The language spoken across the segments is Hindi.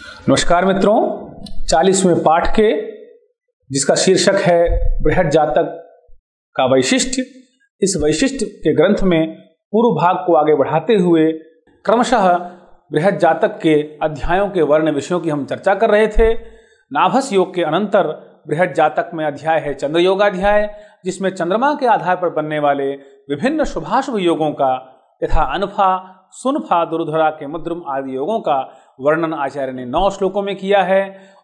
नमस्कार मित्रों, 40वें पाठ के जिसका शीर्षक है बृहद जातक का वैशिष्ट्य। इस वैशिष्ट्य के ग्रंथ में पूर्व भाग को आगे बढ़ाते हुए क्रमशः बृहद जातक के अध्यायों के वर्ण विषयों की हम चर्चा कर रहे थे। नाभस योग के अनंतर बृहद जातक में अध्याय है चंद्र योगाध्याय, जिसमें चंद्रमा के आधार पर बनने वाले विभिन्न शुभाशुभ योगों का यथा अनफा, सुनफा, दुर्धरा के मुद्रम आदि योगों का वर्णन आचार्य ने 9 श्लोकों में किया है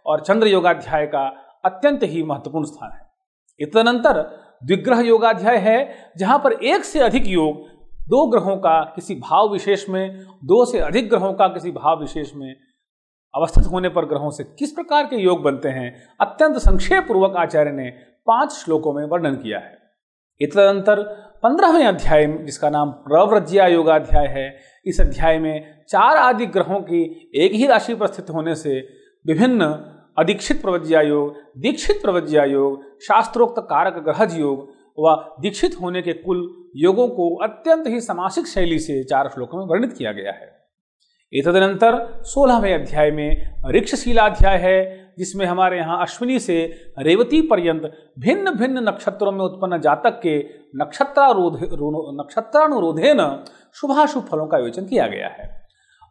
और चंद्र योगाध्याय का अत्यंत ही महत्वपूर्ण स्थान है। तदनंतर द्विग्रह योगाध्याय है, जहां पर एक से अधिक योग, 2 ग्रहों का किसी भाव विशेष में, 2 से अधिक ग्रहों का किसी भाव विशेष में अवस्थित होने पर ग्रहों से किस प्रकार के योग बनते हैं, अत्यंत संक्षेप पूर्वक आचार्य ने 5 श्लोकों में वर्णन किया है। तदनंतर 15वें अध्याय जिसका नाम प्रव्रज्या योगाध्याय है, इस अध्याय में 4 आदि ग्रहों की एक ही राशि पर स्थित होने से विभिन्न अदीक्षित प्रवज्या योग, दीक्षित प्रवज्या योग, शास्त्रोक्त कारक ग्रहज योग व दीक्षित होने के कुल योगों को अत्यंत ही समासिक शैली से 4 श्लोकों में वर्णित किया गया है। तदनंतर 16वें अध्याय में ऋक्षशीलाध्याय है, जिसमें हमारे यहाँ अश्विनी से रेवती पर्यंत भिन्न भिन्न नक्षत्रों में उत्पन्न जातक के नक्षत्रानुरोधेन शुभाशुभ फलों का विवेचन किया गया है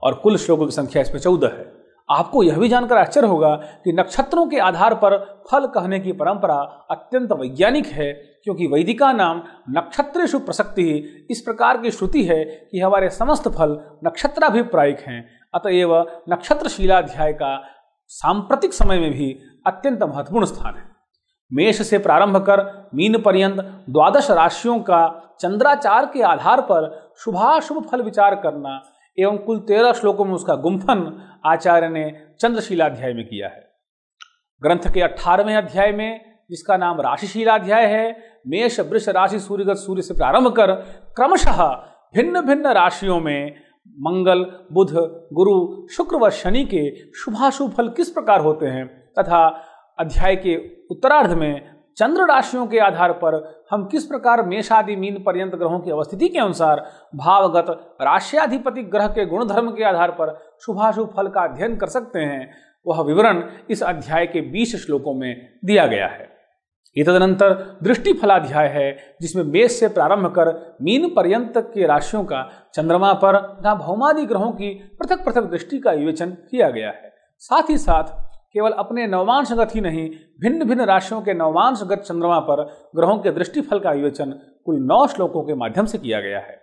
और कुल श्लोकों की संख्या इसमें 14 है। आपको यह भी जानकर आश्चर्य होगा कि नक्षत्रों के आधार पर फल कहने की परंपरा अत्यंत वैज्ञानिक है, क्योंकि वैदिका नाम नक्षत्रेषु प्रसक्ति इस प्रकार की श्रुति है कि हमारे समस्त फल नक्षत्राभिप्रायिक हैं। अतएव नक्षत्रशीलाध्याय का सांप्रतिक समय में भी अत्यंत महत्वपूर्ण स्थान है। मेष से प्रारंभ कर मीन पर्यंत 12 राशियों का चंद्राचार के आधार पर शुभाशुभ फल विचार करना एवं कुल 13 श्लोकों में उसका गुंफन आचार्य ने चंद्रशीलाध्याय में किया है। ग्रंथ के 18वें अध्याय में, जिसका नाम राशिशीलाध्याय है, मेष वृष राशि सूर्यगत सूर्य से प्रारंभ कर क्रमशः भिन्न भिन्न राशियों में मंगल, बुध, गुरु, शुक्र व शनि के शुभाशुभ फल किस प्रकार होते हैं तथा अध्याय के उत्तरार्ध में चंद्र राशियों के आधार पर हम किस प्रकार मेषादि मीन पर्यंत ग्रहों की अवस्थिति के अनुसार भावगत राशियाधिपति ग्रह के गुणधर्म के आधार पर शुभाशुभ फल का अध्ययन कर सकते हैं, वह विवरण इस अध्याय के 20 श्लोकों में दिया गया है। तदनंतर दृष्टि फलाध्याय है, जिसमें मेष से प्रारंभ कर मीन पर्यंत के राशियों का चंद्रमा पर तथा भौमादि ग्रहों की पृथक पृथक दृष्टि का विवेचन किया गया है। साथ ही साथ केवल अपने नवमांशगत ही नहीं, भिन्न भिन्न राशियों के नवमांशगत चंद्रमा पर ग्रहों के दृष्टिफल का विवेचन कुल 9 श्लोकों के माध्यम से किया गया है।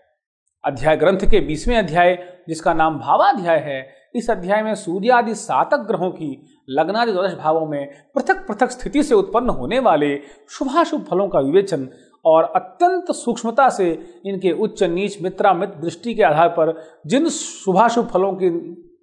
अध्याय ग्रंथ के 20वें अध्याय, जिसका नाम भावाध्याय है, इस अध्याय में सूर्यादि 7 ग्रहों की लग्नादि 12 भावों में पृथक पृथक स्थिति से उत्पन्न होने वाले शुभाशुभ फलों का विवेचन और अत्यंत सूक्ष्मता से इनके उच्च नीच मित्रामित्र दृष्टि के आधार पर जिन शुभाशुभ फलों की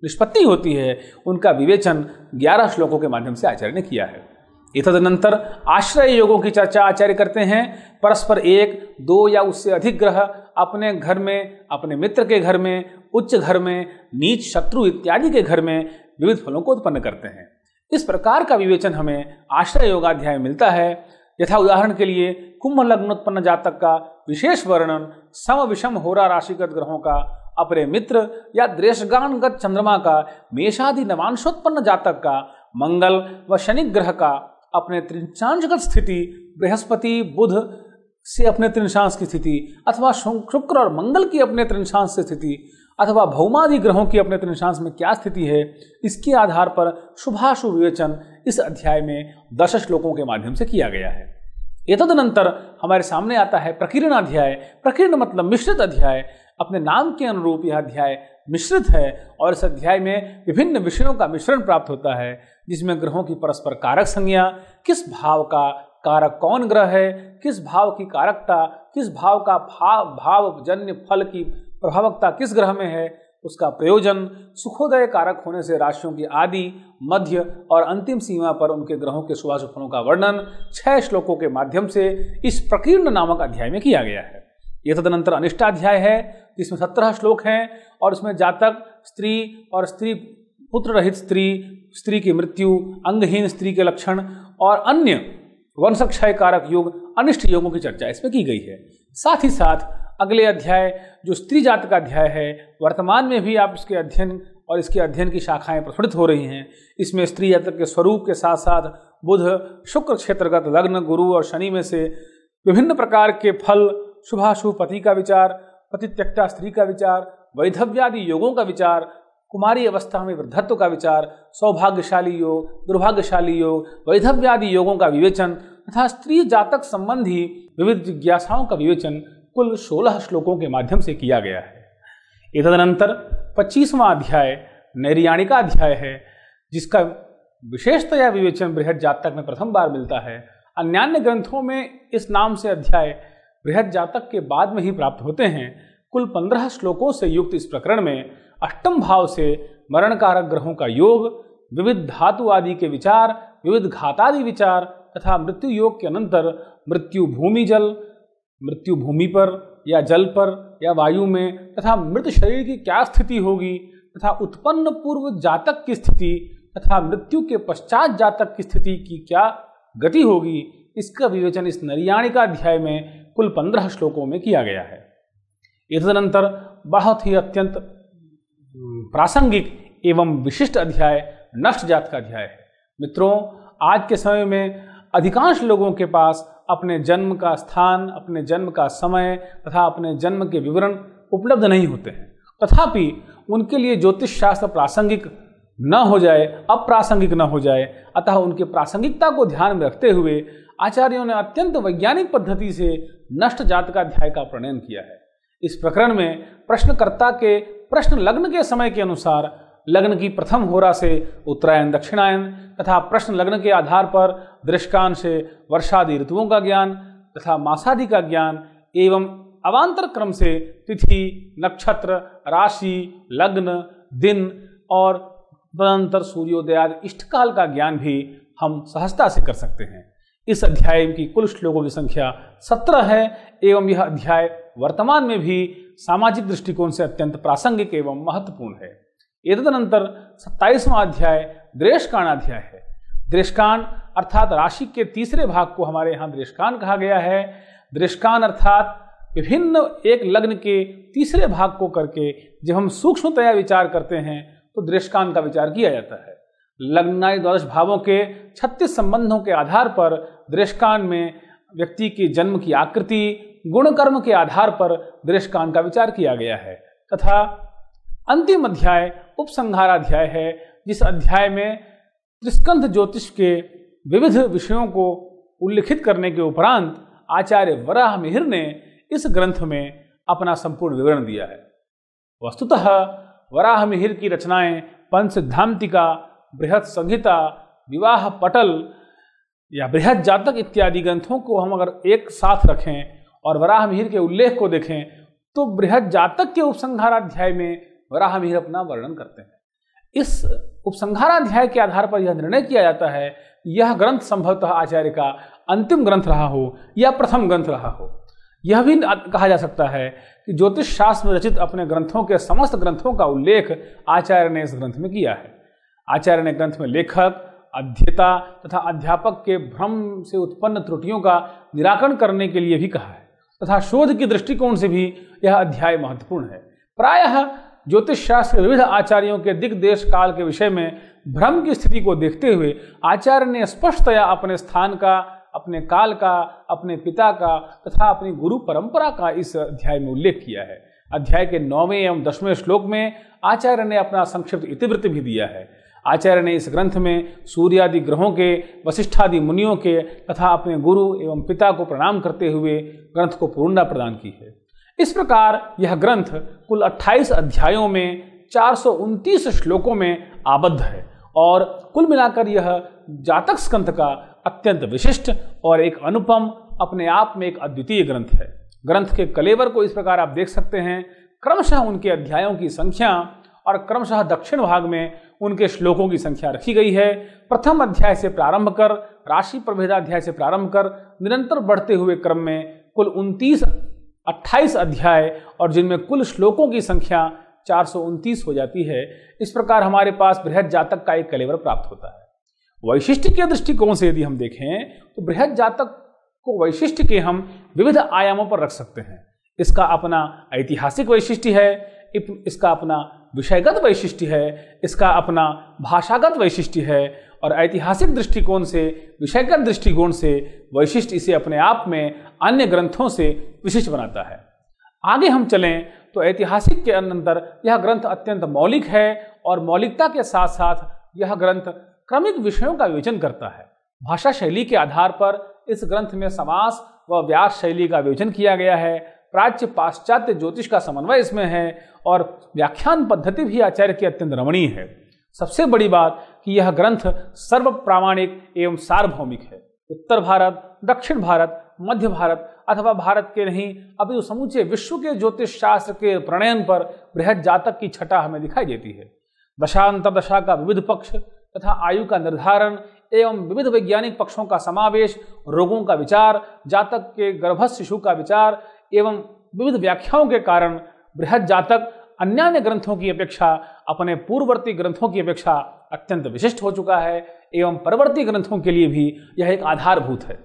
निष्पत्ति होती है उनका विवेचन 11 श्लोकों के माध्यम से आचार्य ने किया है। तदनंतर आश्रय योगों की चर्चा आचार्य करते हैं। परस्पर 1, 2 या उससे अधिक ग्रह अपने घर में, अपने मित्र के घर में, उच्च घर में, नीच शत्रु इत्यादि के घर में विविध फलों को उत्पन्न करते हैं। इस प्रकार का विवेचन हमें आश्रय योगाध्याय में मिलता है। यथा उदाहरण के लिए कुंभ लग्न उत्पन्न जातक का विशेष वर्णन, सम विषम होरा राशिगत ग्रहों का अपने मित्र या द्रेषगानगत चंद्रमा का, मेषादि नवांशोत्पन्न जातक का, मंगल व शनि ग्रह का अपने त्रिंशांशगत स्थिति, बृहस्पति बुध से अपने त्रिंशांश की स्थिति अथवा शुक्र और मंगल की अपने त्रिंशांश से स्थिति अथवा भौमादि ग्रहों की अपने त्रिंशांश में क्या स्थिति है, इसके आधार पर शुभाशुभ विवेचन इस अध्याय में 10 श्लोकों के माध्यम से किया गया है। तदनंतर हमारे सामने आता है प्रकीर्ण अध्याय। प्रकीर्ण मतलब मिश्रित अध्याय। अपने नाम के अनुरूप यह अध्याय मिश्रित है और इस अध्याय में विभिन्न विषयों का मिश्रण प्राप्त होता है, जिसमें ग्रहों की परस्पर कारक संज्ञा, किस भाव का कारक कौन ग्रह है, किस भाव की कारकता, किस भाव का भावजन्य फल की प्रभावकता किस ग्रह में है, उसका प्रयोजन, सुखोदय कारक होने से राशियों की आदि, मध्य और अंतिम सीमा पर उनके ग्रहों के शुभाशुभ फलों का वर्णन 6 श्लोकों के माध्यम से इस प्रकीर्ण नामक अध्याय में किया गया है। तदनंतर अनिष्टाध्याय है, जिसमें 17 श्लोक हैं और इसमें जातक, स्त्री और स्त्री पुत्र रहित स्त्री, स्त्री की मृत्यु, अंगहीन स्त्री के लक्षण और अन्य वंशक्षय कारक योग, अनिष्ट योगों की चर्चा इसमें की गई है। साथ ही साथ अगले अध्याय जो स्त्री जात का अध्याय है, वर्तमान में भी आप इसके अध्ययन और इसके अध्ययन की शाखाएं प्रस्फुटित हो रही हैं। इसमें स्त्री जातक के स्वरूप के साथ साथ बुध शुक्र क्षेत्रगत लग्न, गुरु और शनि में से विभिन्न प्रकार के फल, शुभाशुभ पति का विचार, पति त्यक्ता स्त्री का विचार, वैधव्यादि योगों का विचार, कुमारी अवस्था में वृद्धत्व का विचार, सौभाग्यशाली योग, दुर्भाग्यशाली योग, वैधव्यादि योगों का विवेचन तथा स्त्री जातक संबंधी विविध जिज्ञासाओं का विवेचन कुल 16 श्लोकों के माध्यम से किया गया है। तदनंतर 25वां अध्याय नैर्याणिका अध्याय है, जिसका विशेषतया विवेचन बृहद जातक में प्रथम बार मिलता है। अन्यान्य ग्रंथों में इस नाम से अध्याय बृहद जातक के बाद में ही प्राप्त होते हैं। कुल 15 श्लोकों से युक्त इस प्रकरण में अष्टम भाव से मरण कारक ग्रहों का योग, विविध धातु आदि के विचार, विविध घातादि विचार तथा मृत्यु योग के अनंतर मृत्यु भूमि जल, मृत्यु भूमि पर या जल पर या वायु में तथा मृत शरीर की क्या स्थिति होगी तथा उत्पन्न पूर्व जातक की स्थिति तथा मृत्यु के पश्चात जातक की स्थिति की क्या गति होगी, इसका विवेचन इस नैर्याणिका अध्याय में कुल 15 श्लोकों में किया गया है। तदनंतर बहुत ही अत्यंत प्रासंगिक एवं विशिष्ट अध्याय नष्ट जात का अध्याय है। मित्रों, आज के समय में अधिकांश लोगों के पास अपने जन्म का स्थान, अपने जन्म का समय तथा अपने जन्म के विवरण उपलब्ध नहीं होते हैं। तथापि उनके लिए ज्योतिष शास्त्र प्रासंगिक न हो जाए, अप्रासंगिक न हो जाए, अतः उनके प्रासंगिकता को ध्यान में रखते हुए आचार्यों ने अत्यंत वैज्ञानिक पद्धति से नष्ट जात का अध्याय का प्रणयन किया है। इस प्रकरण में प्रश्नकर्ता के प्रश्न लग्न के समय के अनुसार लग्न की प्रथम होरा से उत्तरायण दक्षिणायन तथा प्रश्न लग्न के आधार पर दृष्कान से वर्षादि ऋतुओं का ज्ञान तथा मासादि का ज्ञान एवं अवान्तर क्रम से तिथि, नक्षत्र, राशि, लग्न, दिन और तदनंतर सूर्योदय आदि इष्टकाल का ज्ञान भी हम सहजता से कर सकते हैं। इस अध्याय की कुल श्लोकों की संख्या 17 है एवं यह अध्याय वर्तमान में भी सामाजिक दृष्टिकोण से अत्यंत प्रासंगिक एवं महत्वपूर्ण है। तदनंतर 27वां अध्याय दृष्कान अध्याय है। दृष्कान अर्थात राशि के तीसरे भाग को हमारे यहाँ दृष्कान कहा गया है। दृष्कान अर्थात विभिन्न एक लग्न के तीसरे भाग को करके जब हम सूक्ष्मतया विचार करते हैं तो दृष्कान का विचार किया जाता है। लग्नादि द्वादश भावों के 36 संबंधों के आधार पर दृष्कान में व्यक्ति के जन्म की आकृति, गुण कर्म के आधार पर दृष्कान का विचार किया गया है। तथा अंतिम अध्याय उपसंहाराध्याय है, जिस अध्याय में त्रिस्कंध ज्योतिष के विविध विषयों को उल्लिखित करने के उपरांत आचार्य वराह मिहिर ने इस ग्रंथ में अपना संपूर्ण विवरण दिया है। वस्तुतः वराह मिहिर की रचनाएं पंचसिद्धांतिका, बृहत संहिता, विवाह पटल या बृहद जातक इत्यादि ग्रंथों को हम अगर एक साथ रखें और वराह मिहिर के उल्लेख को देखें तो बृहद जातक के उपसंहाराध्याय में वराह मिहिर अपना वर्णन करते हैं। इस उपसंहाराध्याय के आधार पर यह निर्णय किया जाता है यह ग्रंथ संभवतः आचार्य का अंतिम ग्रंथ रहा हो या प्रथम ग्रंथ रहा हो। यह भी कहा जा सकता है कि ज्योतिष शास्त्र में रचित अपने ग्रंथों के समस्त ग्रंथों का उल्लेख आचार्य ने इस ग्रंथ में किया है। आचार्य ने ग्रंथ में लेखक, अध्येता तथा अध्यापक के भ्रम से उत्पन्न त्रुटियों का निराकरण करने के लिए भी कहा है तथा शोध की दृष्टिकोण से भी यह अध्याय महत्वपूर्ण है। प्रायः ज्योतिष शास्त्र के विविध आचार्यों के दिग्देश काल के विषय में भ्रम की स्थिति को देखते हुए आचार्य ने स्पष्टतया अपने स्थान का, अपने काल का, अपने पिता का तथा अपनी गुरु परंपरा का इस अध्याय में उल्लेख किया है। अध्याय के 9वें एवं 10वें श्लोक में आचार्य ने अपना संक्षिप्त इतिवृत्त भी दिया है। आचार्य ने इस ग्रंथ में सूर्यादि ग्रहों के, वशिष्ठादि मुनियों के तथा अपने गुरु एवं पिता को प्रणाम करते हुए ग्रंथ को पूर्णता प्रदान की है। इस प्रकार यह ग्रंथ कुल 28 अध्यायों में 429 श्लोकों में आबद्ध है और कुल मिलाकर यह जातक स्कंध का अत्यंत विशिष्ट और एक अनुपम, अपने आप में एक अद्वितीय ग्रंथ है। ग्रंथ के कलेवर को इस प्रकार आप देख सकते हैं, क्रमशः उनके अध्यायों की संख्या और क्रमशः दक्षिण भाग में उनके श्लोकों की संख्या रखी गई है। प्रथम अध्याय से प्रारंभ कर, राशि प्रभेदाध्याय से प्रारंभ कर निरंतर बढ़ते हुए क्रम में कुल 28 अध्याय और जिनमें कुल श्लोकों की संख्या 429 हो जाती है। इस प्रकार हमारे पास बृहद जातक का एक कलेवर प्राप्त होता है। वैशिष्ट्य के दृष्टिकोण से यदि हम देखें तो बृहद जातक को वैशिष्ट्य के हम विविध आयामों पर रख सकते हैं। इसका अपना ऐतिहासिक वैशिष्ट्य है, इसका अपना विषयगत वैशिष्ट्य है, इसका अपना भाषागत वैशिष्ट्य है और ऐतिहासिक दृष्टिकोण से, विषयगत दृष्टिकोण से वैशिष्ट्य इसे अपने आप में अन्य ग्रंथों से विशिष्ट बनाता है। आगे हम चलें तो ऐतिहासिक के अंदर यह ग्रंथ अत्यंत मौलिक है और मौलिकता के साथ साथ यह ग्रंथ क्रमिक विषयों का विवेचन करता है। भाषा शैली के आधार पर इस ग्रंथ में समास व व्यास शैली का विवेचन किया गया है। प्राच्य पाश्चात्य ज्योतिष का समन्वय इसमें है और व्याख्यान पद्धति भी आचार्य की अत्यंत रमणीय है। सबसे बड़ी बात कि यह ग्रंथ सर्व प्रामाणिक एवं सार्वभौमिक है। उत्तर भारत, दक्षिण भारत, मध्य भारत अथवा भारत के नहीं अभी समूचे विश्व के ज्योतिष शास्त्र के प्रणयन पर बृहद जातक की छटा हमें दिखाई देती है। दशांतर दशा का विविध पक्ष तथा आयु का निर्धारण एवं विविध वैज्ञानिक पक्षों का समावेश, रोगों का विचार, जातक के गर्भस्थ शिशु का विचार एवं विविध व्याख्याओं के कारण बृहद जातक अन्य ग्रंथों की अपेक्षा, अपने पूर्ववर्ती ग्रंथों की अपेक्षा अत्यंत विशिष्ट हो चुका है एवं परवर्ती ग्रंथों के लिए भी यह एक आधारभूत है।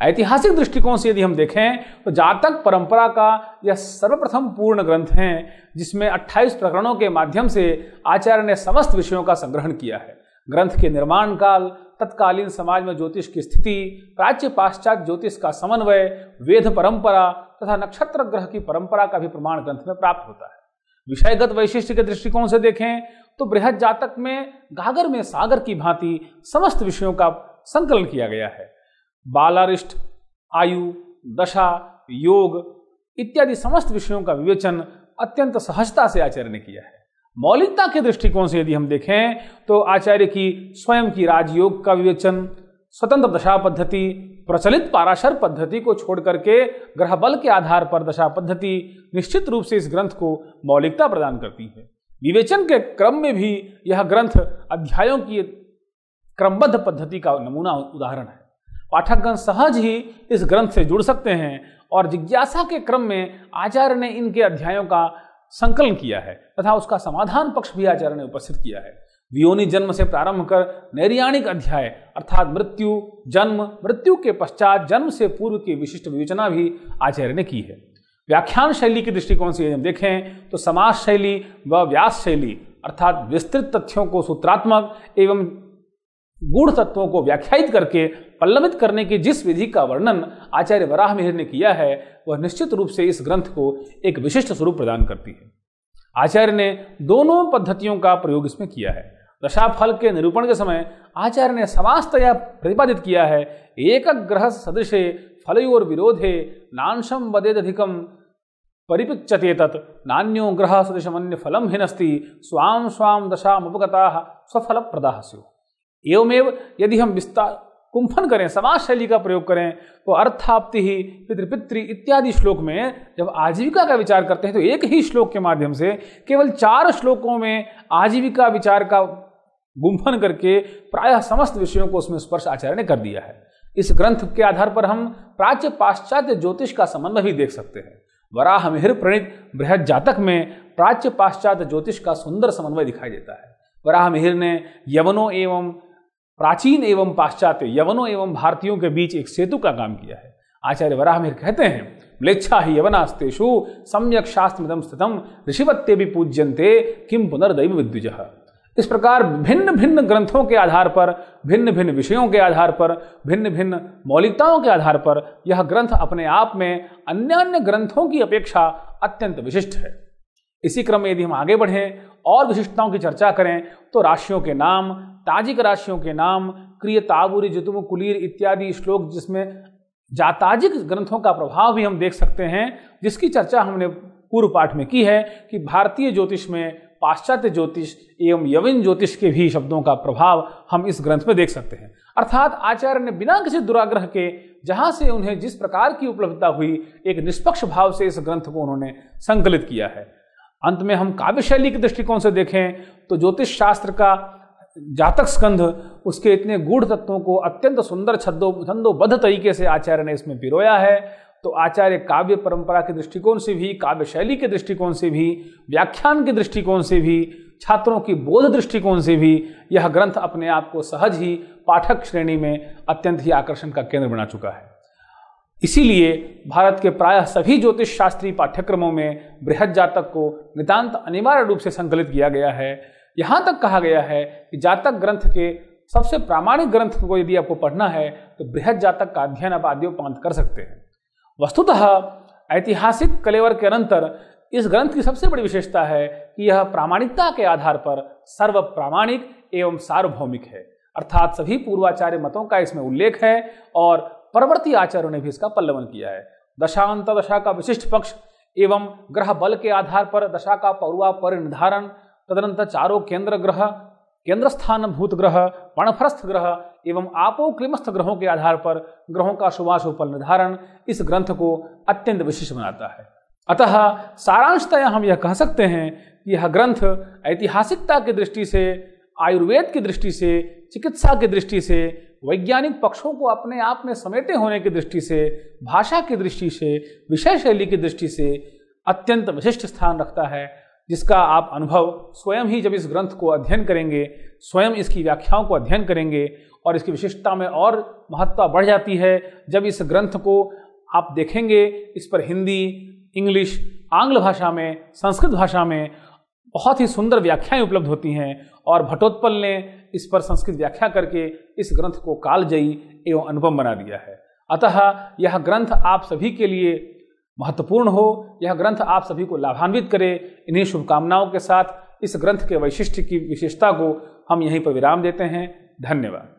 ऐतिहासिक दृष्टिकोण से यदि हम देखें तो जातक परंपरा का यह सर्वप्रथम पूर्ण ग्रंथ है जिसमें 28 प्रकरणों के माध्यम से आचार्य ने समस्त विषयों का संग्रहण किया है। ग्रंथ के निर्माण काल, तत्कालीन समाज में ज्योतिष की स्थिति, प्राच्य पाश्चात्य ज्योतिष का समन्वय, वेद परंपरा तथा नक्षत्र ग्रह की परंपरा का भी प्रमाण ग्रंथ में प्राप्त होता है। विषयगत वैशिष्ट्य के दृष्टिकोण से देखें तो बृहद जातक में गागर में सागर की भांति समस्त विषयों का संकलन किया गया है। बालारिष्ट, आयु, दशा, योग इत्यादि समस्त विषयों का विवेचन अत्यंत सहजता से आचार्य ने किया है। मौलिकता के दृष्टिकोण से यदि हम देखें तो आचार्य की स्वयं की राजयोग का विवेचन, स्वतंत्र दशा पद्धति, प्रचलित पाराशर पद्धति को छोड़ करके ग्रह बल के आधार पर दशा पद्धति निश्चित रूप से इस ग्रंथ को मौलिकता प्रदान करती है। विवेचन के क्रम में भी यह ग्रंथ अध्यायों की क्रमबद्ध पद्धति का नमूना उदाहरण है। पाठकगण सहज ही इस ग्रंथ से जुड़ सकते हैं और जिज्ञासा के क्रम में आचार्य ने इनके अध्यायों का संकलन किया है तथा उसका समाधान पक्ष भी आचार्य ने उपस्थित किया है। वियोनि जन्म से प्रारंभ कर नैर्याणिक अध्याय अर्थात मृत्यु, जन्म, मृत्यु के पश्चात जन्म से पूर्व की विशिष्ट विवेचना भी आचार्य ने की है। व्याख्यान शैली के दृष्टिकोण से यदि हम देखें तो समास शैली व व्यास शैली अर्थात विस्तृत तथ्यों को सूत्रात्मक एवं गूढ़ तत्वों को व्याख्यायित करके पल्लवित करने की जिस विधि का वर्णन आचार्य वराहमिहिर ने किया है वह निश्चित रूप से इस ग्रंथ को एक विशिष्ट स्वरूप प्रदान करती है। आचार्य ने दोनों पद्धतियों का प्रयोग इसमें किया है। दशाफल के निरूपण के समय आचार्य ने समासतया प्रतिपादित किया है, एक ग्रह सदृशे फलयोर विरोधे नांशम वदेदधिकम परिपिच्यते तत् नान्यो ग्रह सदृशमन्य फलम हिनस्ति स्वाम स्वाम दशामुपगताः स्वफल प्रदाः स्युः। एवमेव यदि हम विस्तार कुंफन करें, समास शैली का प्रयोग करें तो अर्थाप्ति ही, पितृपित्री इत्यादि श्लोक में जब आजीविका का विचार करते हैं तो एक ही श्लोक के माध्यम से केवल 4 श्लोकों में आजीविका विचार का गुंफन करके प्रायः समस्त विषयों को उसमें स्पर्श आचार्य ने कर दिया है। इस ग्रंथ के आधार पर हम प्राच्य पाश्चात्य ज्योतिष का संबंध भी देख सकते हैं। वराहमिहिर प्रणीत बृहद जातक में प्राच्य पाश्चात्य ज्योतिष का सुंदर समन्वय दिखाई देता है। वराहमिहिर ने यवनों एवं प्राचीन एवं पाश्चात्य, यवनों एवं भारतीयों के बीच एक सेतु का काम किया है। आचार्य वराहमिहिर कहते हैं, म्लेच्छा ही यवनास्तेषु सम्यक शास्त्रमिदं स्थितम ऋषिवत्ते भी पूज्यन्ते किम पुनर्दैव विद्विजः। इस प्रकार भिन्न भिन्न ग्रंथों के आधार पर, भिन्न भिन्न विषयों के आधार पर, भिन्न भिन्न मौलिकताओं के आधार पर यह ग्रंथ अपने आप में अन्य ग्रंथों की अपेक्षा अत्यंत विशिष्ट है। इसी क्रम में यदि हम आगे बढ़ें और विशिष्टताओं की चर्चा करें तो राशियों के नाम, ताजिक राशियों के नाम, क्रिय ताबुरी जितुम कुलीर इत्यादि श्लोक जिसमें जाताजिक ग्रंथों का प्रभाव भी हम देख सकते हैं, जिसकी चर्चा हमने पूर्व पाठ में की है कि भारतीय ज्योतिष में पाश्चात्य ज्योतिष एवं यवन ज्योतिष के भी शब्दों का प्रभाव हम इस ग्रंथ में देख सकते हैं। अर्थात आचार्य ने बिना किसी दुराग्रह के, जहां से उन्हें जिस प्रकार की उपलब्धता हुई, एक निष्पक्ष भाव से इस ग्रंथ को उन्होंने संकलित किया है। अंत में हम काव्य शैली के दृष्टिकोण से देखें तो ज्योतिष शास्त्र का जातक स्कंध, उसके इतने गूढ़ तत्वों को अत्यंत सुंदर छंदोबद्ध तरीके से आचार्य ने इसमें पिरोया है। तो आचार्य काव्य परंपरा के दृष्टिकोण से भी, काव्य शैली के दृष्टिकोण से भी, व्याख्यान के दृष्टिकोण से भी, छात्रों की बोध दृष्टिकोण से भी यह ग्रंथ अपने आप को सहज ही पाठक श्रेणी में अत्यंत ही आकर्षण का केंद्र बना चुका है। इसीलिए भारत के प्रायः सभी ज्योतिष शास्त्रीय पाठ्यक्रमों में बृहद जातक को नितांत अनिवार्य रूप से संकलित किया गया है। यहाँ तक कहा गया है कि जातक ग्रंथ के सबसे प्रामाणिक ग्रंथ को यदि आपको पढ़ना है तो बृहद जातक का अध्ययन आप आद्योपांत कर सकते हैं। वस्तुतः ऐतिहासिक कलेवर के अनंतर इस ग्रंथ की सबसे बड़ी विशेषता है कि यह प्रामाणिकता के आधार पर सर्व प्रामाणिक एवं सार्वभौमिक है, अर्थात सभी पूर्वाचार्य मतों का इसमें उल्लेख है और परवर्ती आचार्यों ने भी इसका पल्लवन किया है। दशांत दशा का विशिष्ट पक्ष एवं ग्रह बल के आधार पर दशा का पूर्वापर निर्धारण, तदनंतर चारों केंद्र ग्रह, केंद्र स्थान भूत ग्रह, पणफरस्थ ग्रह एवं आपो क्लिमस्थ ग्रहों के आधार पर ग्रहों का शुभाशुभ फल निर्धारण इस ग्रंथ को अत्यंत विशिष्ट बनाता है। अतः सारांशतः हम यह कह सकते हैं कि यह ग्रंथ ऐतिहासिकता की दृष्टि से, आयुर्वेद की दृष्टि से, चिकित्सा की दृष्टि से, वैज्ञानिक पक्षों को अपने आप में समेटे होने की दृष्टि से, भाषा की दृष्टि से, विषय शैली की दृष्टि से अत्यंत विशिष्ट स्थान रखता है, जिसका आप अनुभव स्वयं ही जब इस ग्रंथ को अध्ययन करेंगे, स्वयं इसकी व्याख्याओं को अध्ययन करेंगे और इसकी विशिष्टता में और महत्ता बढ़ जाती है जब इस ग्रंथ को आप देखेंगे। इस पर हिंदी, इंग्लिश, आंग्ल भाषा में, संस्कृत भाषा में बहुत ही सुंदर व्याख्याएं उपलब्ध होती हैं और भट्टोत्पल ने इस पर संस्कृत व्याख्या करके इस ग्रंथ को कालजयी एवं अनुपम बना दिया है। अतः यह ग्रंथ आप सभी के लिए महत्वपूर्ण हो, यह ग्रंथ आप सभी को लाभान्वित करे। इन्हीं शुभकामनाओं के साथ इस ग्रंथ के वैशिष्ट्य की विशेषता को हम यहीं पर विराम देते हैं। धन्यवाद।